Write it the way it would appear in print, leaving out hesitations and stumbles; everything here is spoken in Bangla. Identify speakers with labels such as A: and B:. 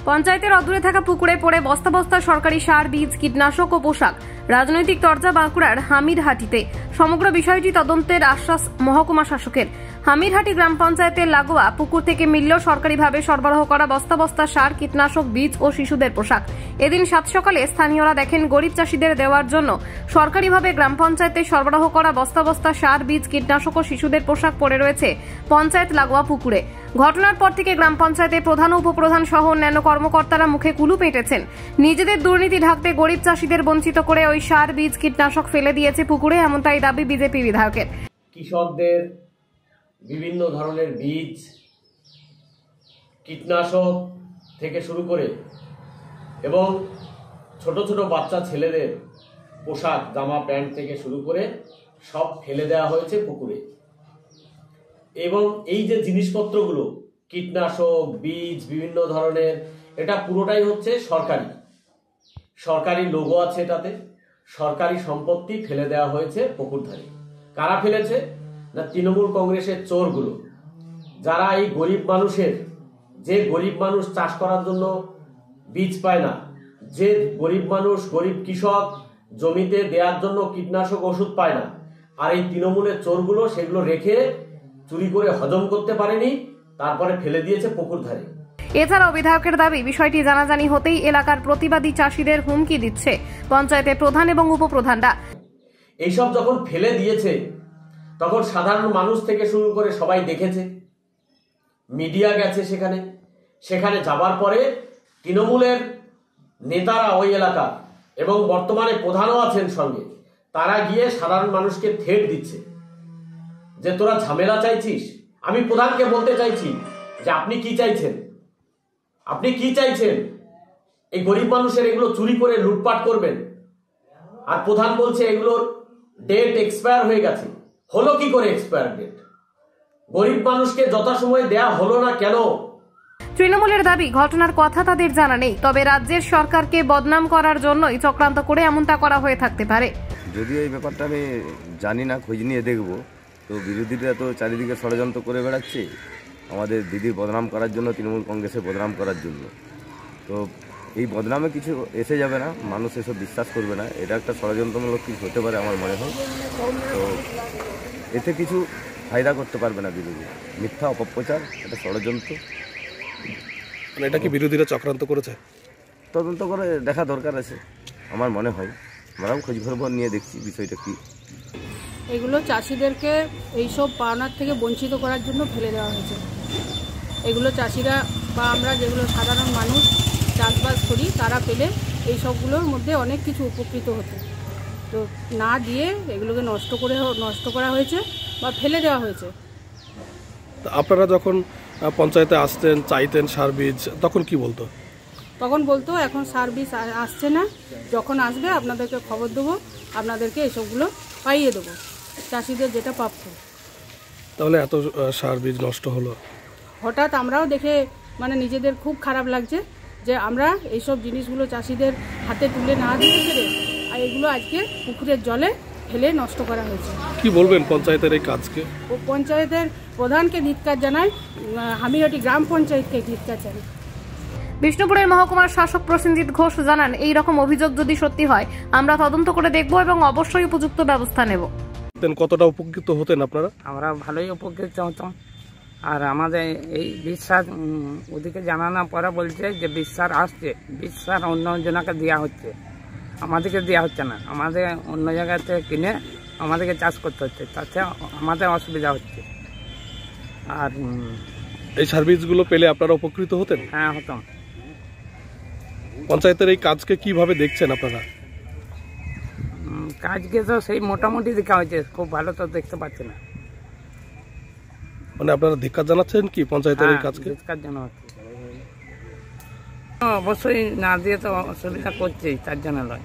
A: পঞ্চায়েতের অদূরে থাকা পুকুরে পড়ে বস্তা বস্তা সরকারি সার, বীজ, কীটনাশক ও পোশাক। রাজনৈতিক তরজা বাঁকুড়ার হামিরহাটিতে। সমগ্র বিষয়টি তদন্তের আশ্বাস মহকুমা শাসকের। হামিরহাটি গ্রাম পঞ্চায়েতের লাগোয়া পুকুর থেকে মিলল সরকারিভাবে সরবরাহ করা বস্তা বস্তা সার, কীটনাশক, বীজ ও শিশুদের পোশাক। এদিন সাত সকালে স্থানীয়রা দেখেন গরিব চাষিদের দেওয়ার জন্য সরকারিভাবে গ্রাম পঞ্চায়েতে সরবরাহ করা বস্তা বস্তা সার, বীজ, কীটনাশক ও শিশুদের পোশাক পড়ে রয়েছে পঞ্চায়েত লাগোয়া পুকুরে। ঘটনার পর থেকে গ্রাম পঞ্চায়েতের প্রধান ও উপপ্রধান সহ অন্যান্য কর্মকর্তারা মুখে কুলু পেটেছেন। নিজেদের দুর্নীতি ঢাকতে গরিব চাষিদের বঞ্চিত করে ওই সার, বীজ, কীটনাশক ফেলে দিয়েছে পুকুরে, এমনটাই দাবি বিজেপি বিধায়কের।
B: কৃষকদের বিভিন্ন ধরনের বীজ, কীটনাশক থেকে শুরু করে এবং ছোট ছোট বাচ্চা ছেলেদের পোশাক, জামা প্যান্ট থেকে শুরু করে সব ফেলে দেওয়া হয়েছে পুকুরে। এবং এই যে জিনিসপত্রগুলো, কীটনাশক, বীজ, বিভিন্ন ধরনের, এটা পুরোটাই হচ্ছে সরকারি লোগো আছে, এটাতে সরকারি সম্পত্তি ফেলে দেওয়া হয়েছে পুকুর ধারে। কারা ফেলেছে? না তৃণমূল কংগ্রেসের চোরগুলো, যারা এই গরিব মানুষ চাষ করার জন্য বীজ পায় না, যে গরিব মানুষ, গরিব কৃষক জমিতে দেওয়ার জন্য কীটনাশক ওষুধ পায় না, আর এই তৃণমূলের চোরগুলো সেগুলো রেখে চুরি করে হজম করতে পারেনি, তারপরে ফেলে দিয়েছে পুকুর ধারে।
A: এছাড়াও বিধায়কের দাবি, বিষয়টি জানাজানি হতেই এলাকার প্রতিবাদী চাষিদের হুমকি দিচ্ছে পঞ্চায়েতের প্রধান এবং উপপ্রধানরা।
B: এইসব যখন ফেলে দিয়েছে তখন সাধারণ মানুষ থেকে শুরু করে সবাই দেখেছে, মিডিয়া গেছে সেখানে যাবার পরে তৃণমূলের নেতারা ওই এলাকা এবং বর্তমানে প্রধানও আছেন সঙ্গে, তারা গিয়ে সাধারণ মানুষকে থ্রেট দিচ্ছে যে তোরা ঝামেলা চাইছিস। আমি প্রধানকে বলতে চাইছি যে আপনি কি চাইছেন? এই গরিব মানুষের এগুলো চুরি করে লুটপাট করবেন, আর প্রধান বলছে এগুলোর ডেট এক্সপায়ার হয়ে গেছে। হলো কি করে এক্সপায়ার ডেট? গরিব মানুষকে যথাসময়ে দেয়া হলো না কেন?
A: তৃণমূলের দাবি, ঘটনার কথা তাদের জানা নেই, তবে রাজ্যের সরকারকে বদনাম করার জন্যই চক্রান্ত করে এমনটা করা হয়ে থাকতে পারে।
C: যদিও এই ব্যাপারটা আমি জানি না, খোঁজ নিয়ে দেখবো। তো বিরোধীরা তো চারিদিকে ষড়যন্ত্র করে বেড়াচ্ছে আমাদের দিদির বদনাম করার জন্য, তৃণমূল কংগ্রেসের বদনাম করার জন্য। তো এই বদনামে কিছু এসে যাবে না, মানুষ এসব বিশ্বাস করবে না। এটা একটা ষড়যন্ত্রমূলক কিছু হতে পারে আমার মনে হয়। তো এতে কিছু ফায়দা করতে পারবে না বিরোধী। মিথ্যা অপপ্রচার, এটা ষড়যন্ত্র।
D: মানে এটা কি বিরোধীরা চক্রান্ত করেছে?
C: তদন্ত করে দেখা দরকার আছে আমার মনে হয়। আমরাও খোঁজখবর নিয়ে দেখছি বিষয়টা কি।
E: এগুলো চাষিদেরকে এইসব পাওনার থেকে বঞ্চিত করার জন্য ফেলে দেওয়া হয়েছে। এগুলো চাষিরা বা আমরা যেগুলো সাধারণ মানুষ চাষবাস করি, তারা পেলে এই সবগুলোর মধ্যে অনেক কিছু উপকৃত হতো। তো না দিয়ে এগুলোকে নষ্ট করা হয়েছে বা ফেলে দেওয়া হয়েছে।
D: আপনারা যখন পঞ্চায়েতে আসতেন, চাইতেন সার বীজ, তখন কি বলতো?
E: তখন বলতো এখন সার বীজ আসছে না, যখন আসবে আপনাদেরকে খবর দেবো, আপনাদেরকে এসবগুলো পাইয়ে দেবো, চাষিদের যেটা প্রাপ্য।
D: তাহলে এত সার বীজ নষ্ট হলো
E: হঠাৎ, আমরাও দেখে মানে নিজেদের খুব খারাপ লাগছে যে আমরা এইসব জিনিসগুলো চাষিদের হাতে তুলে না দিতে পেরে আর এগুলো আজকে পুকুরের জলে ফেলে নষ্ট করা হয়েছে।
D: কি বলবেন পঞ্চায়েতের এই কাজকে?
E: ও পঞ্চায়েতের প্রধানকে ধিক্কার জানাই, হামিরহাটি গ্রাম পঞ্চায়েতকে ধিক্কার জানাই।
A: বিষ্ণুপুরের মহকুমার শাসক প্রসেনজিৎ ঘোষ জানান, এই রকম অভিযোগ যদি সত্যি হয় আমরা তদন্ত করে দেখব এবং অবশ্যই উপযুক্ত ব্যবস্থা নেব।
D: কতটা উপকৃত হতেন আপনারা?
F: আমরা ভালোই উপকৃত হতাম। আর আমাদের এই বিশ্বাস ওদিকে জানানোর পরে বলছে যে বিশ্বাস আসছে, বিশ্বাস অন্য জনকে দেওয়া হচ্ছে, আমাদেরকে দেওয়া হচ্ছে না। আমাদের অন্য জায়গাতে কিনে আমাদেরকে চাষ করতে হচ্ছে, তাতে আমাদের অসুবিধা হচ্ছে। আর
D: এই সার্ভিসগুলো পেলে আপনারা উপকৃত হতেন?
F: হ্যাঁ, হতাম।
D: পঞ্চায়েতের এই কাজকে কিভাবে দেখছেন আপনারা?
F: কাজকে তো সেই মোটামুটি দেখা হয়েছে, খুব ভালো তো দেখতে পাচ্ছি না।
D: মানে আপনারা ধিক্কার জানাচ্ছেন কি পঞ্চায়েতের এই কাজকে?
F: ধিক্কার জানাচ্ছি, অবশ্যই না দিয়ে তো অসুবিধা করছেই, তার জন্য নয়।